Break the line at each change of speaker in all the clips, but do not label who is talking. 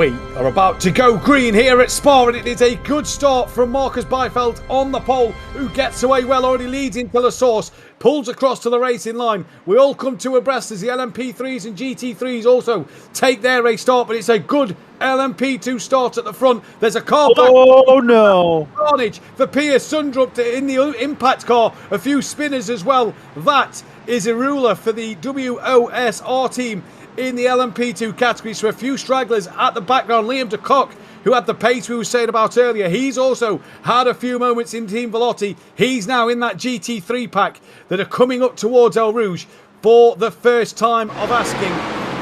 We are about to go green here at Spa, and it is a good start from Marcus Byfeld on the pole, who gets away well, already leads into the source, pulls across to the racing line. We all come to abreast as the LMP3s and GT3s also take their race start, but it's a good LMP2 start at the front. There's a car back.
Oh no!
Carnage for Piers Sundrup in the impact car. A few spinners as well. That is a ruler for the WOSR team in the LMP2 category. So a few stragglers at the background. Liam de Kock, who had the pace we were saying about earlier, he's also had a few moments in Team Velotti. He's now in that GT3 pack that are coming up towards El Rouge for the first time of asking.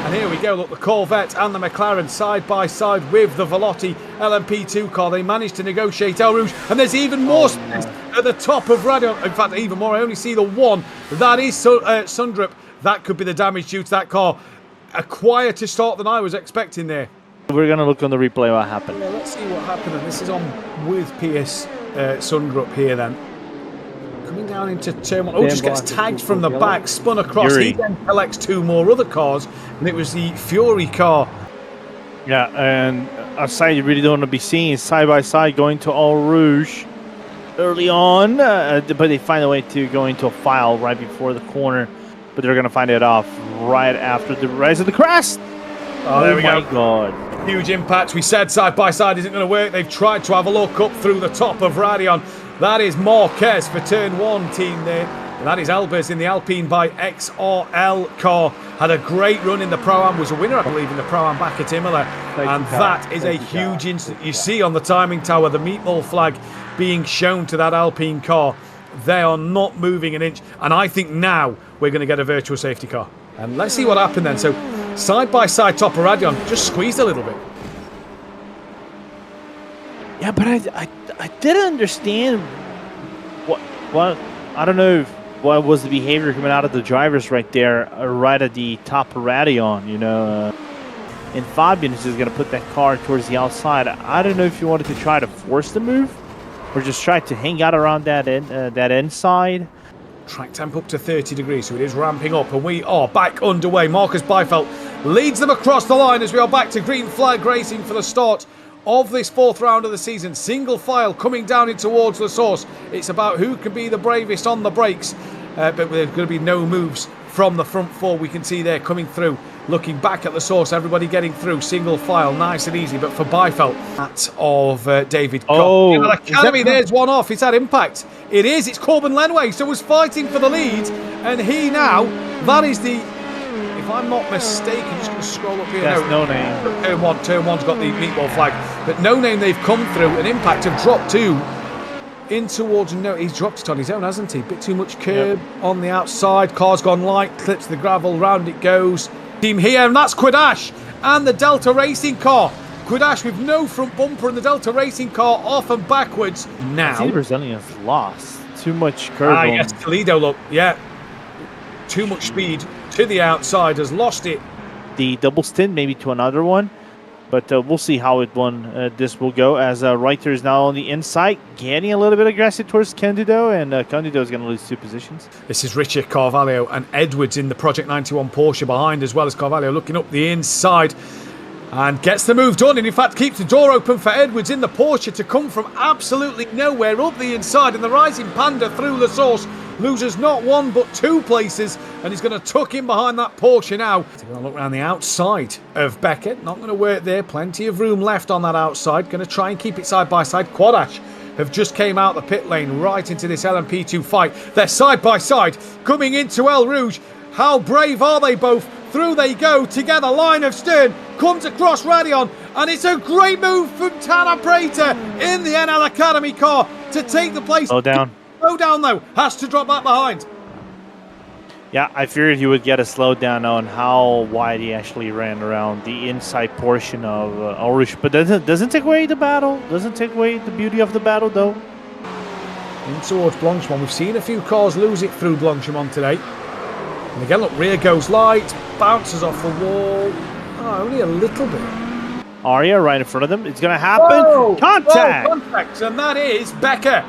And here we go, look, the Corvette and the McLaren side by side with the Velotti LMP2 car. They managed to negotiate El Rouge, and there's even more space at the top of Radio. In fact, even more. I only see the one. That is Sundrup. That could be the damage due to that car. A quieter start than I was expecting there.
We're going to look on the replay what happened.
Yeah, let's see what happened. And this is on with Piers Sundrup here then. Coming down into turn one. Oh, just gets tagged from the back, spun across. He then collects two more other cars, and it was the Fury car.
Yeah, and outside you really don't want to be seeing side by side going to El Rouge early on, but they find a way to go into a file right before the corner. But they're going to find it off right after the rise of the crest.
Oh, there we go.
Oh, my God.
Huge impact. We said side by side isn't going to work. They've tried to have a look up through the top of Radion. That is Marquez for turn one team there. And that is Albers in the Alpine by XRL car. Had a great run in the Pro-Am. Was a winner, I believe, in the Pro-Am back at Imola. And that is a huge incident. You see on the timing tower the meatball flag being shown to that Alpine car. They are not moving an inch. And I think now we're going to get a virtual safety car. And let's see what happened then. So side by side top of Radion just squeezed a little bit.
Yeah, but I didn't understand what I don't know what was the behavior coming out of the drivers right there, right at the top of Radion, you know. And Fabian is just going to put that car towards the outside. I don't know if you wanted to try to force the move or just try to hang out around that inside.
Track temp up to 30 degrees, so it is ramping up, and we are back underway. Marcus Byfeld leads them across the line as we are back to green flag racing for the start of this fourth round of the season. Single file coming down in towards the source. It's about who can be the bravest on the brakes, but there's going to be no moves from the front four. We can see there coming through, looking back at the source, everybody getting through, single file, nice and easy. But for Byfeld, that of David Koch.
Oh,
Academy, there's one off. It's had impact. It is. It's Corbin Lenway, so was fighting for the lead, and he now, that is the, if I'm not mistaken, just going to scroll up here.
That's no name.
Turn one's got the meatball flag, but no name. They've come through, and impact have dropped two in towards, no, he's dropped it on his own, hasn't he? Bit too much curb on the outside. Car's gone light, clips the gravel, round it goes. Team here, and that's Quadash and the Delta Racing car. Quadash with no front bumper and the Delta Racing car off and backwards. Now
the Brazilian has lost too much curb.
Yes, Toledo, look, yeah, too much speed to the outside, has lost it.
The double stint maybe to another one, but we'll see how this will go, as Reiter is now on the inside, getting a little bit aggressive towards Candido, and Candido is going to lose two positions.
This is Richard Carvalho and Edwards in the Project 91 Porsche behind, as well as Carvalho looking up the inside and gets the move done, and in fact keeps the door open for Edwards in the Porsche to come from absolutely nowhere up the inside, and the Rising Panda through the source loses not one but two places, and he's going to tuck in behind that Porsche now. He's going to look around the outside of Beckett. Not going to work there. Plenty of room left on that outside. Going to try and keep it side by side. Quadash have just came out the pit lane right into this LMP2 fight. They're side by side coming into El Rouge. How brave are they both? Through they go together. Line of stern comes across Radion, and it's a great move from Tanner Prater in the NL Academy car to take the place.
Slow down.
Slow down though, has to drop back behind.
Yeah, I figured he would get a slowdown on how wide he actually ran around the inside portion of El Rouge, but doesn't take away the battle. Doesn't take away the beauty of the battle though.
In towards Blanchemont, we've seen a few cars lose it through Blanchemont today. And again, look, rear goes light, bounces off the wall. Oh, only a little bit.
Aria right in front of them. It's going to happen.
Whoa!
Contact!
Whoa, contact! And that is Becker,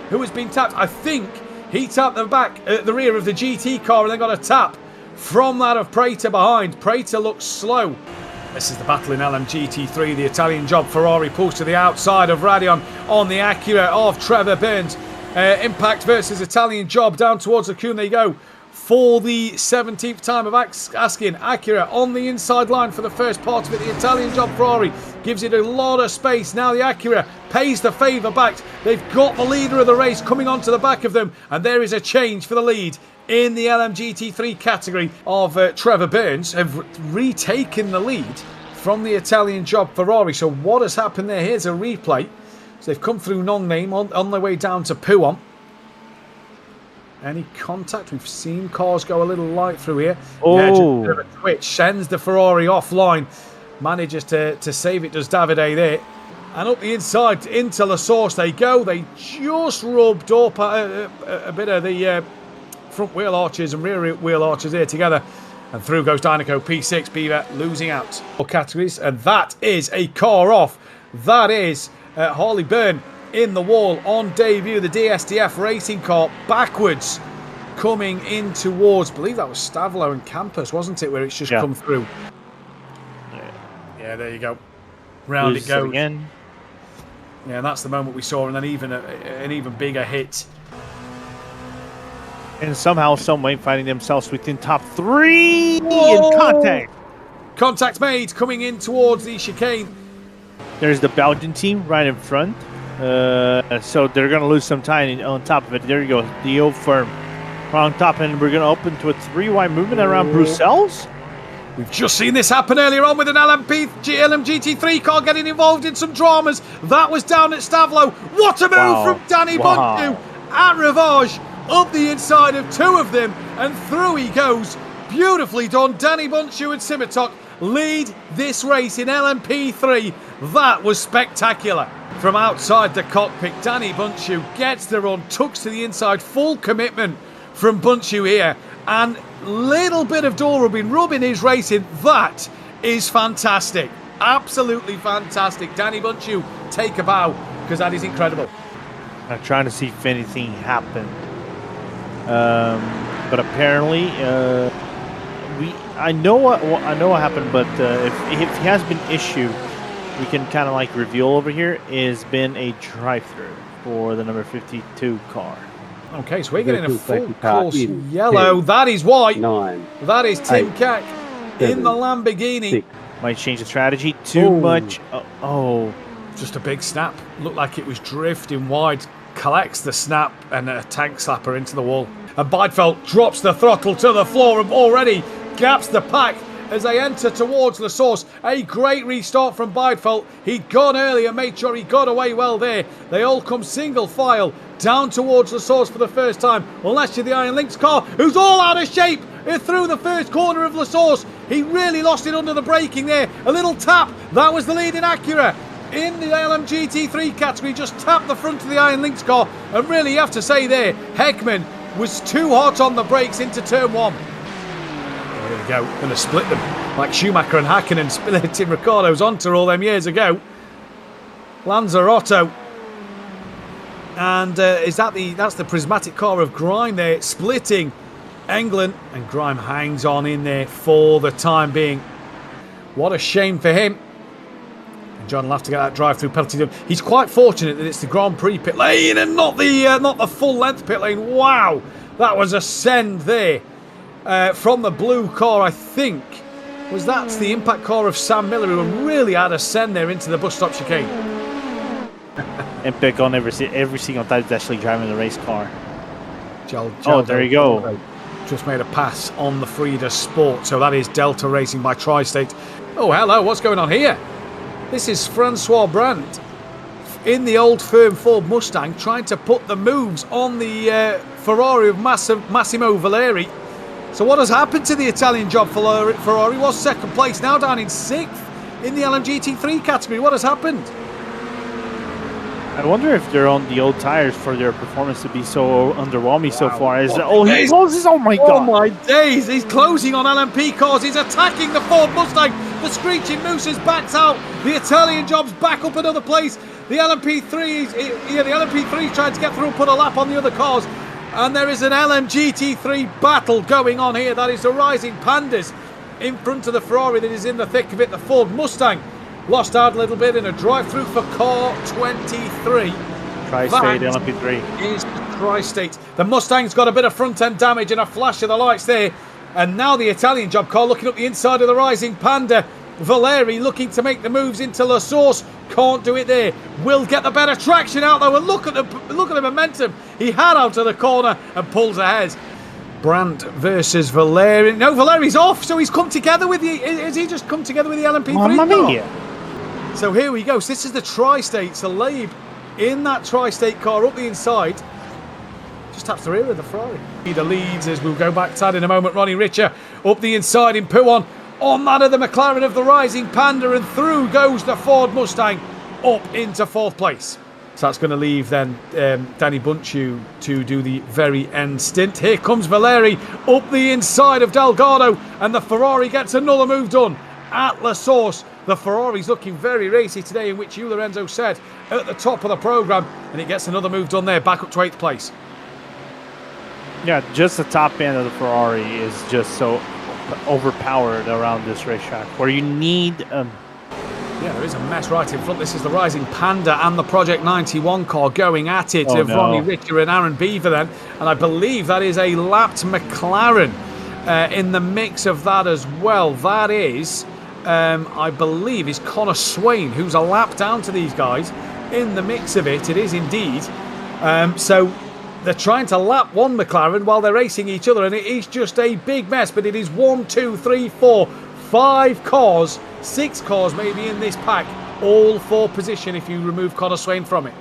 who has been tapped. I think he tapped the rear of the GT car, and then got a tap from that of Prater behind. Prater looks slow. This is the battle in LMGT3. The Italian job Ferrari pulls to the outside of Radion on the Acura of Trevor Burns. Impact versus Italian job down towards the Kuhn they go. For the 17th time of asking, Acura on the inside line for the first part of it. The Italian job Ferrari gives it a lot of space. Now the Acura pays the favour back. They've got the leader of the race coming onto the back of them. And there is a change for the lead in the LMGT3 category of Trevor Burns. Have retaken the lead from the Italian job Ferrari. So what has happened there? Here's a replay. So they've come through Nongname on their way down to Puon. Any contact? We've seen cars go a little light through here.
Oh.
Yeah, just a bit of a twitch. Sends the Ferrari offline. Manages to save it, does Davide there. And up the inside into La Source they go. They just rubbed up a bit of the front wheel arches and rear wheel arches here together. And through goes Dynaco P6. Beaver losing out. All categories. And that is a car off. That is Harley Byrne in the wall on debut. The DSDF racing car backwards coming in towards, I believe that was Stavlo and Campus, wasn't it, where it's just come through. Yeah, there you go. Round it goes
again.
Yeah, and that's the moment we saw, and then even an even bigger hit.
And somehow, some way, finding themselves within top 3
Whoa!
in contact.
Contact made coming in towards the chicane.
There's the Belgian team right in front. So they're going to lose some time on top of it. There you go. The old firm on top, and we're going to open to a 3-wide movement around Brussels.
We've just seen this happen earlier on with an LMGT3 car getting involved in some dramas. That was down at Stavlo. What a move from Danny Buntu at Rivage. Up the inside of 2 of them, and through he goes. Beautifully done. Danny Buntu and Simitok lead this race in LMP3. That was spectacular. From outside the cockpit, Danny Buntu gets the run, tucks to the inside. Full commitment from Buntu here. And little bit of door rubbing his racing. That is fantastic. Absolutely fantastic. Danny Buntu, take a bow, because that is incredible.
I'm trying to see if anything happened. But apparently, I know what happened. But if he has been issued, we can kind of like reveal over here. Is been a drive-through for the number 52 car.
Okay, so we're getting a full course yellow. 10, that is white. 9. That is Tim Keck in the Lamborghini. 6.
Might change the strategy. Too much.
Just a big snap. Looked like it was drifting wide. Collects the snap and a tank slapper into the wall. And Beidfeld drops the throttle to the floor and already gaps the pack as they enter towards La Source. A great restart from Beidfeld. He'd gone early and made sure he got away well there. They all come single file down towards La Source for the first time. Unless you're the Iron Lynx car, who's all out of shape through the first corner of La Source. He really lost it under the braking there. A little tap. That was the leading Acura in the LMGT3 category. Just tapped the front of the Iron Lynx car. And really, you have to say there, Heckman was too hot on the brakes into turn 1. There we go. Going to split them like Schumacher and Hakkinen split Tim Ricardo's onto all them years ago. Lanzarotto. And that's the prismatic car of Grime there, splitting England, and Grime hangs on in there for the time being. What a shame for him. And John will have to get that drive-through penalty done. He's quite fortunate that it's the Grand Prix pit lane and not the full-length pit lane. Wow, that was a send there from the blue car. I think that's the impact car of Sam Miller, who really had a send there into the bus stop chicane.
And pick on every single time he's actually driving the race car. There you go.
Just made a pass on the Frida Sport. So that is Delta Racing by Tri-State. Oh, hello. What's going on here? This is Francois Brandt in the old firm Ford Mustang trying to put the moves on the Ferrari of Massimo Valeri. So what has happened to the Italian job? Ferrari was second place, now down in 6th in the LMGT3 category. What has happened?
I wonder if they're on the old tires for their performance to be so underwhelming so far. He closes. Oh my God!
Oh my days! He's closing on LMP cars. He's attacking the Ford Mustang. The screeching moose has backed out. The Italian job's back up another place. The LMP3 trying to get through and put a lap on the other cars. And there is an LMGT3 battle going on here. That is the Rising Pandas in front of the Ferrari that is in the thick of it. The Ford Mustang lost out a little bit in a drive-through for car 23.
Tri-State LMP3.
Is Tri-State. The Mustang's got a bit of front-end damage and a flash of the lights there. And now the Italian job car looking up the inside of the Rising Panda. Valeri looking to make the moves into La Source. Can't do it there. Will get the better traction out though. And look at the momentum he had out of the corner and pulls ahead. Brandt versus Valeri. No, Valeri's off, so he's come together with the. Has he just come together with the LMP3
Mamma mia.
So here we go. So this is the Tri-State. So Labe in that Tri-State car up the inside. Just taps the rear of the Ferrari. The leads as we'll go back to that in a moment. Ronnie Richer up the inside in Pouon. On that of the McLaren of the Rising Panda, and through goes the Ford Mustang up into 4th place. So that's going to leave then Danny Bunchu to do the very end stint. Here comes Valeri up the inside of Delgado, and the Ferrari gets another move done at La Source. The Ferrari's looking very racy today, in which Hugh Lorenzo said at the top of the programme, and it gets another move done there, back up to 8th place.
Yeah, just the top end of the Ferrari is just so overpowered around this racetrack, where you need
yeah, there is a mess right in front. This is the Rising Panda and the Project 91 car going at it.
Oh,
Ronnie Richter and Aaron Beaver then, and I believe that is a lapped McLaren in the mix of that as well. That is I believe is Connor Swain, who's a lap down to these guys in the mix of it. It is indeed. So they're trying to lap one McLaren while they're racing each other, and it is just a big mess. But it is 1, 2, 3, 4, 5 cars, 6 cars maybe in this pack, all for position if you remove Connor Swain from it.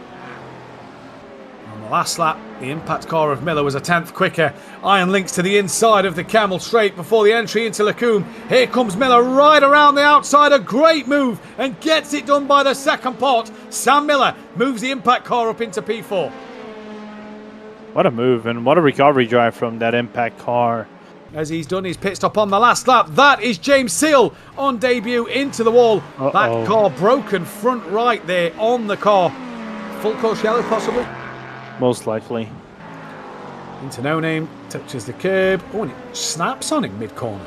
On the last lap, the impact car of Miller was a 10th quicker. Iron links to the inside of the Camel straight before the entry into Lacombe. Here comes Miller right around the outside, a great move, and gets it done by the second pot. Sam Miller moves the impact car up into P4.
What a move, and what a recovery drive from that impact car.
As he's done his pit stop on the last lap. That is James Seal on debut into the wall. That car broken front right there on the car. Full course yellow possibly?
Most likely.
Into no name, touches the curb. Oh, and it snaps on him mid-corner.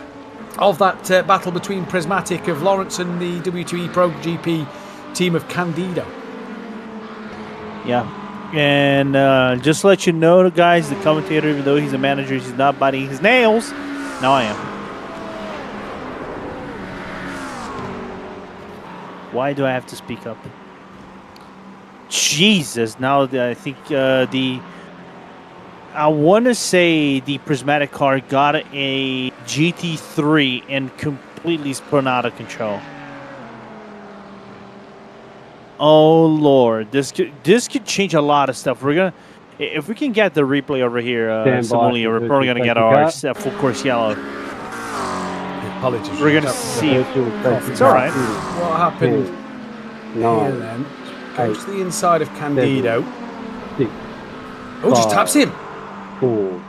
Of that battle between Prismatic of Lawrence and the W2E Pro GP team of Candido.
Yeah. And just to let you know, guys, the commentator, even though he's a manager, he's not biting his nails. Now I am. Why do I have to speak up? Jesus. Now I think I want to say the Prismatic car got a GT3 and completely spun out of control. Oh Lord, this could change a lot of stuff. We're gonna, if we can get the replay over here, Simone, we're probably gonna get our full course yellow.
Apologies.
We're gonna see. It's all right.
What happened here then? Goes to the inside of Candido. Oh, just taps him.
4,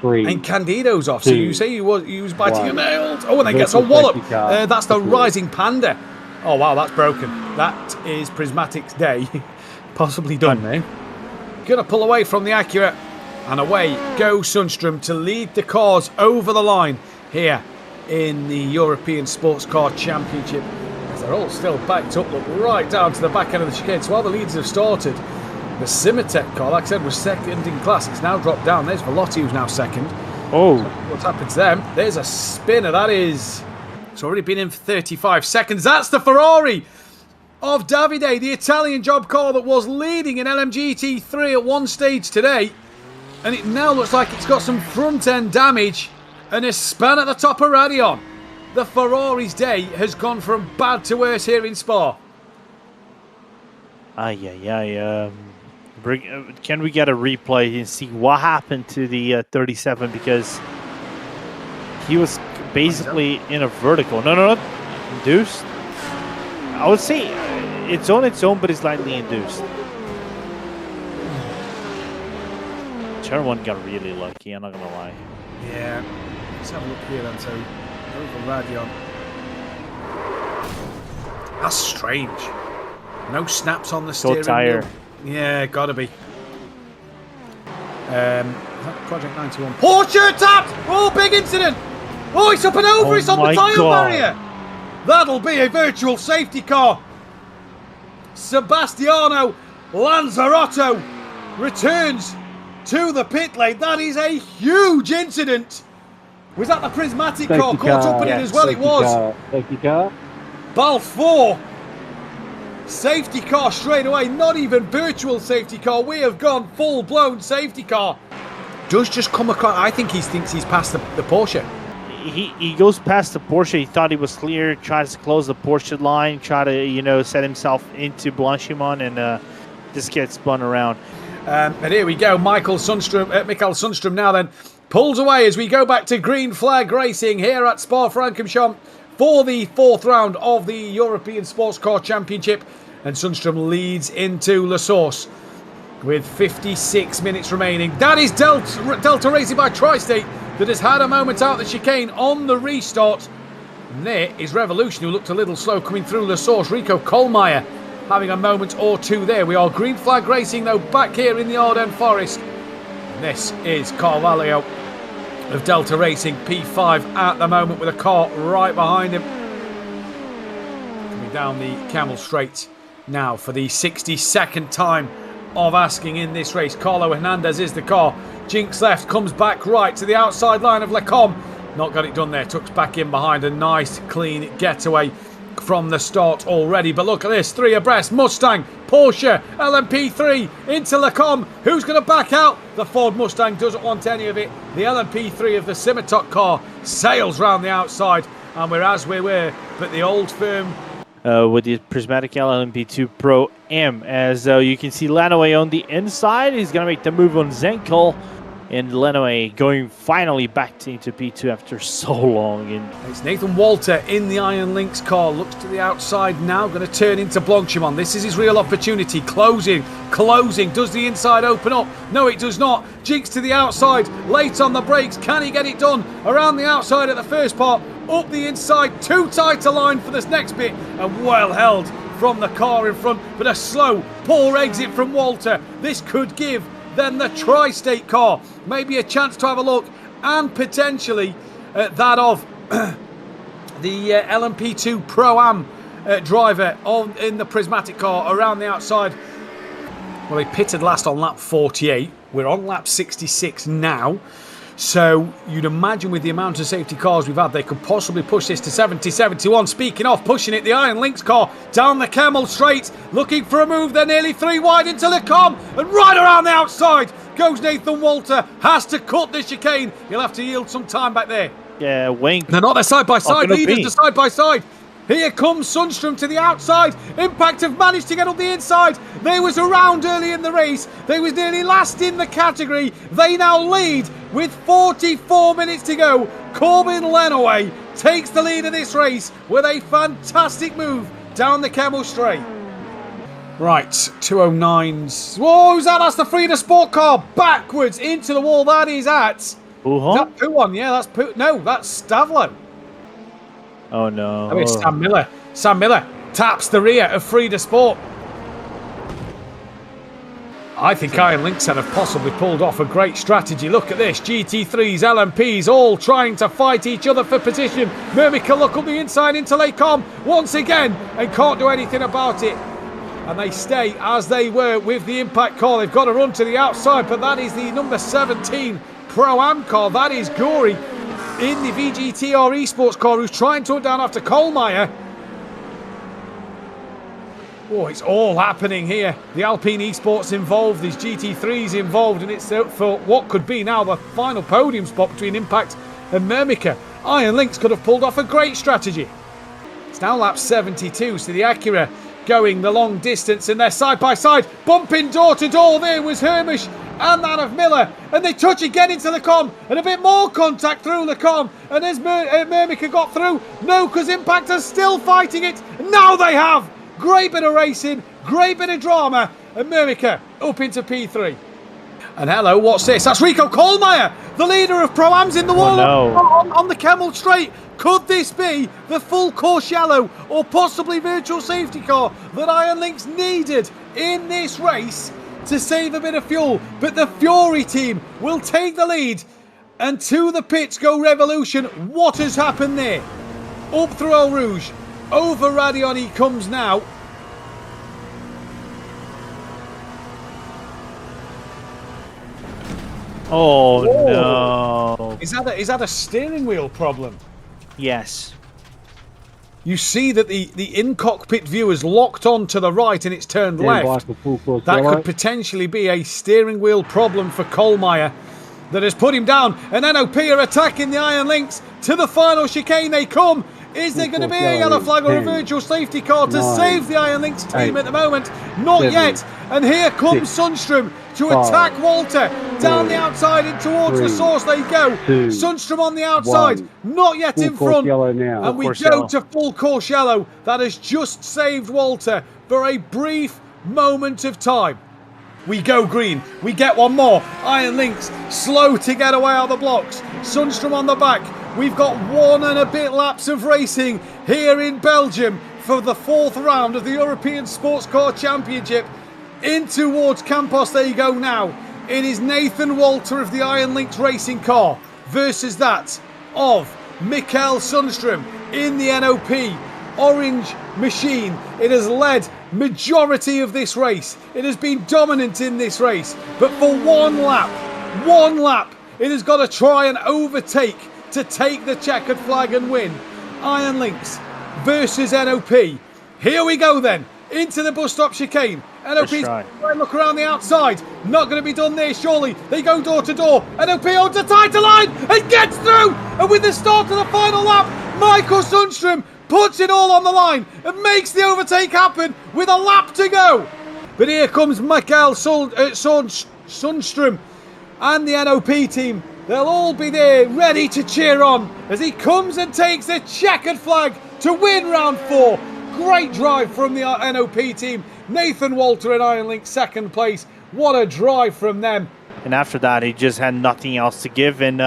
3.
And Candido's off. So you say he was biting your nails. Oh, and then gets a wallop. That's the Rising Panda. Oh, wow, that's broken. That is Prismatic's day. Possibly done now. Going to pull away from the Acura. And away goes Sundstrom to lead the cars over the line here in the European Sports Car Championship. As they're all still backed up, look right down to the back end of the chicane. So while the leaders have started, the Simatec car, like I said, was second in class. It's now dropped down. There's Velotti, who's now second.
Oh.
So what's happened to them? There's a spinner. That is... It's already been in for 35 seconds. That's the Ferrari of Davide, the Italian job car that was leading in LMGT3 at one stage today. And it now looks like it's got some front-end damage and a span at the top of Radion. The Ferrari's day has gone from bad to worse here in Spa.
Can we get a replay and see what happened to the 37? Because he was basically in a vertical. No, induced. I would say it's on its own, but it's slightly induced. Turn 1 got really lucky, I'm not gonna lie.
Yeah, let's have a look here then. So over Radion. That's strange. No snaps on the steering
tire.
wheel. Yeah, gotta be. Is that Project 91? Porsche tapped! Oh, big incident! Oh, it's up and over.
Oh
It's on the
my
tyre
God.
barrier. That'll be a virtual safety car. Sebastiano Lanzarotto returns to the pit lane. That is a huge incident. Was that the prismatic car
Safety
caught
car.
up in it as well? It
Safety
was.
car. Safety car.
Bal 4. Safety car straight away. Not even virtual safety car. We have gone full-blown safety car. Does just come across. I think he thinks he's past the Porsche.
He goes past the Porsche. He thought he was clear. Tries to close the Porsche line. Try to set himself into Blanchimont, and just gets spun around.
But here we go. Mikael Sundstrom now then pulls away as we go back to green flag racing here at Spa-Francorchamps for the 4th round of the European Sports Car Championship. And Sundstrom leads into La Source with 56 minutes remaining. That is Delta Racing by Tri-State that has had a moment out the chicane on the restart. And there is Revolution, who looked a little slow coming through La Source. Rico Kohlmeier having a moment or two there. We are green flag racing though back here in the Ardennes Forest. And this is Carvalho of Delta Racing, P5 at the moment with a car right behind him. Coming down the Camel Straight now for the 62nd time of asking in this race. Carlo Hernandez is the car. Jinx left, comes back right to the outside line of Lecom. Not got it done there, tucks back in behind. A nice clean getaway from the start already. But look at this, 3 abreast. Mustang, Porsche, LMP3 into Lecom. Who's going to back out? The Ford Mustang doesn't want any of it. The LMP3 of the Simitok car sails round the outside, and we're as we were, but the old firm
with the prismatic LMP2 Pro M. As you can see Lanoe on the inside. He's going to make the move on Zenkel. And Lanoe going finally back into P2 after so long. And
it's Nathan Walter in the Iron Lynx car. Looks to the outside now. Going to turn into Blanchimont. This is his real opportunity. Closing. Does the inside open up? No, it does not. Jinx to the outside. Late on the brakes. Can he get it done? Around the outside at the first part. Up the inside. Too tight a line for this next bit. And well held from the car in front. But a slow, poor exit from Walter. This could give then the Tri-State car maybe a chance to have a look, and potentially that of the LMP2 Pro-Am driver in the prismatic car around the outside. Well, they pitted last on lap 48. We're on lap 66 now. So you'd imagine with the amount of safety cars we've had, they could possibly push this to 70, 71. Speaking of pushing it, the Iron Lynx car down the Camel Straight, looking for a move. They're nearly 3 wide into Lecom, and right around the outside goes Nathan Walter. Has to cut the chicane. He'll have to yield some time back there.
yeah, Wayne.
They're not, they're side by side.
Gonna
Leaders
be.
to side by side. Here comes Sundstrom to the outside. Impact have managed to get up the inside. They was around early in the race. They was nearly last in the category. They now lead with 44 minutes to go. Corbin Lenoy takes the lead of this race with a fantastic move down the Camel Straight. Right, 209s. Whoa, who's that? That's the Frida Sport car. Backwards into the wall. That is at... Is that Puon? Yeah, that's Puon. No, that's Stavlo.
Oh no.
Oh, it's Sam Miller. Sam Miller taps the rear of Frida Sport. I think Iron Lynx have possibly pulled off a great strategy. Look at this. GT3s, LMPs, all trying to fight each other for position. Murmika look up the inside into Lecom once again and can't do anything about it. And they stay as they were with the impact car. They've got to run to the outside, but that is the number 17 Pro-Am car. That is Gory in the VGTR Esports car, who's trying to run down after Kohlmeier. Oh, it's all happening here. The Alpine Esports involved, these GT3s involved, and it's for what could be now the final podium spot between Impact and Murmika. Iron Lynx could have pulled off a great strategy. It's now lap 72, so the Acura going the long distance, and they're side by side, bumping door to door. There was Hermish and that of Miller, and they touch again into Lecom, and a bit more contact through Lecom, and has Murmika got through? No, because Impact are still fighting it. Now they have. Great bit of racing, great bit of drama, and Murmika up into P3. And hello, what's this? That's Rico Kohlmeier, the leader of Pro-Ams in the wall on the Camel Straight. Could this be the full course yellow or possibly virtual safety car that Iron Lynx needed in this race to save a bit of fuel? But the Fury team will take the lead And to the pits go Revolution. What has happened there? Up through Eau Rouge. Over Radion he comes now.
Oh, no.
Is that a steering wheel problem?
Yes.
You see that the in-cockpit view is locked on to the right and it's turned left. That could potentially be a steering wheel problem for Kohlmeier that has put him down. And NOP are attacking the Iron Lynx. To the final chicane they come. Is there going to be a yellow flag or a virtual safety car to save the Iron Lynx team at the moment? Not yet. And here comes Sundstrom to attack Walter. Down the outside and towards the source they go. Sundstrom on the outside. Not yet in front. And we go to full course yellow. That has just saved Walter for a brief moment of time. We go green. We get one more. Iron Lynx slow to get away out the blocks. Sundstrom on the back. We've got 1 and a bit laps of racing here in Belgium for the 4th round of the European Sports Car Championship. In towards Campos they go now. It is Nathan Walter of the Iron Lynx racing car versus that of Mikael Sundstrom in the NOP orange machine. It has led majority of this race. It has been dominant in this race. But for one lap, it has got to try and overtake to take the checkered flag and win. Iron Lynx versus NOP. Here we go then. Into the bus stop chicane. NOP's trying to look around the outside. Not going to be done there, surely. They go door to door. NOP holds a tighter line and gets through. And with the start of the final lap, Michael Sundstrom puts it all on the line and makes the overtake happen with a lap to go. But here comes Mikael Sundstrom and the NOP team. They'll all be there ready to cheer on as he comes and takes the checkered flag to win round 4. Great drive from the NOP team. Nathan Walter and Iron Lynx second place. What a drive from them.
And after that, he just had nothing else to give. And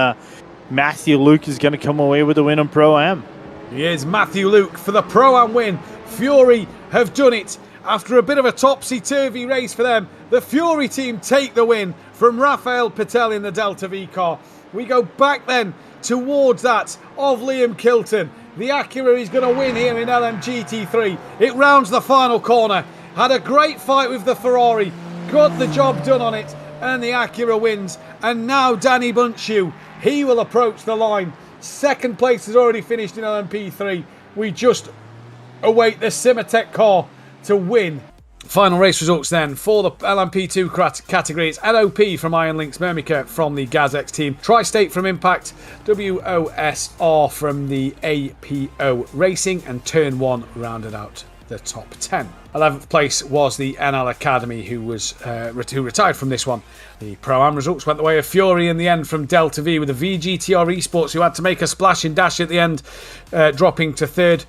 Matthew Luke is going to come away with the win on Pro-Am.
Here's Matthew Luke for the Pro-Am win. Fury have done it. After a bit of a topsy-turvy race for them, the Fury team take the win from Rafael Patel in the Delta V car. We go back then towards that of Liam Kilton. The Acura is going to win here in LMGT3. It rounds the final corner. Had a great fight with the Ferrari. Got the job done on it. And the Acura wins. And now Danny Buntshu. He will approach the line. Second place has already finished in LMP3. We just await the Simatec car to win. Final race results then for the LMP2 category. It's NOP from Iron Lynx, Mermica from the GazX team, Tri-State from Impact, WOSR from the APO Racing, and Turn 1 rounded out the top 10. 11th place was the NL Academy, who retired from this one. The Pro-Am results went the way of Fury in the end from Delta V, with the VGTR Esports, who had to make a splash and dash at the end, dropping to 3rd.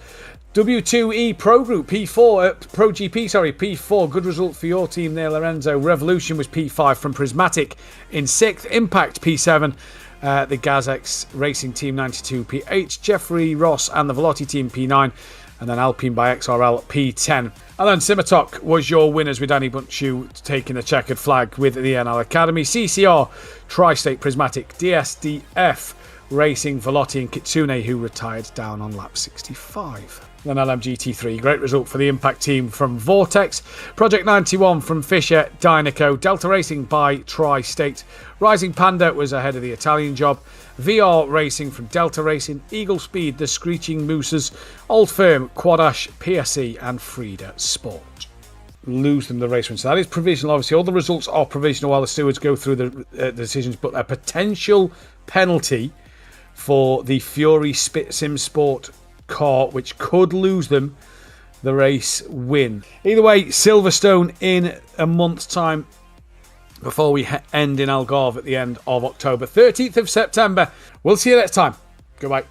W2E Pro Group P4, Pro GP, sorry, P4. Good result for your team there, Lorenzo. Revolution was P5 from Prismatic in 6th. Impact P7. The GazX Racing Team 92 P8. Jeffrey Ross and the Velotti Team P9. And then Alpine by XRL P10. And then Simatok was your winners, with Danny Buntshu taking the checkered flag with the NL Academy. CCR, Tri-State Prismatic, DSDF Racing, Velotti and Kitsune, who retired down on lap 65. Then LMGT3, great result for the Impact team from Vortex. Project 91 from Fisher, Dynaco. Delta Racing by Tri-State. Rising Panda was ahead of the Italian job. VR Racing from Delta Racing. Eagle Speed, the Screeching Mooses. Old Firm, Quadash, PSC and Frida Sport. Lose them the race win. So that is provisional. Obviously, all the results are provisional while the stewards go through the decisions. But a potential penalty for the Fury Sim Sport car, which could lose them the race win. Either way, Silverstone in a month's time before we end in Algarve at the end of October. 13th of September. We'll see you next time. Goodbye.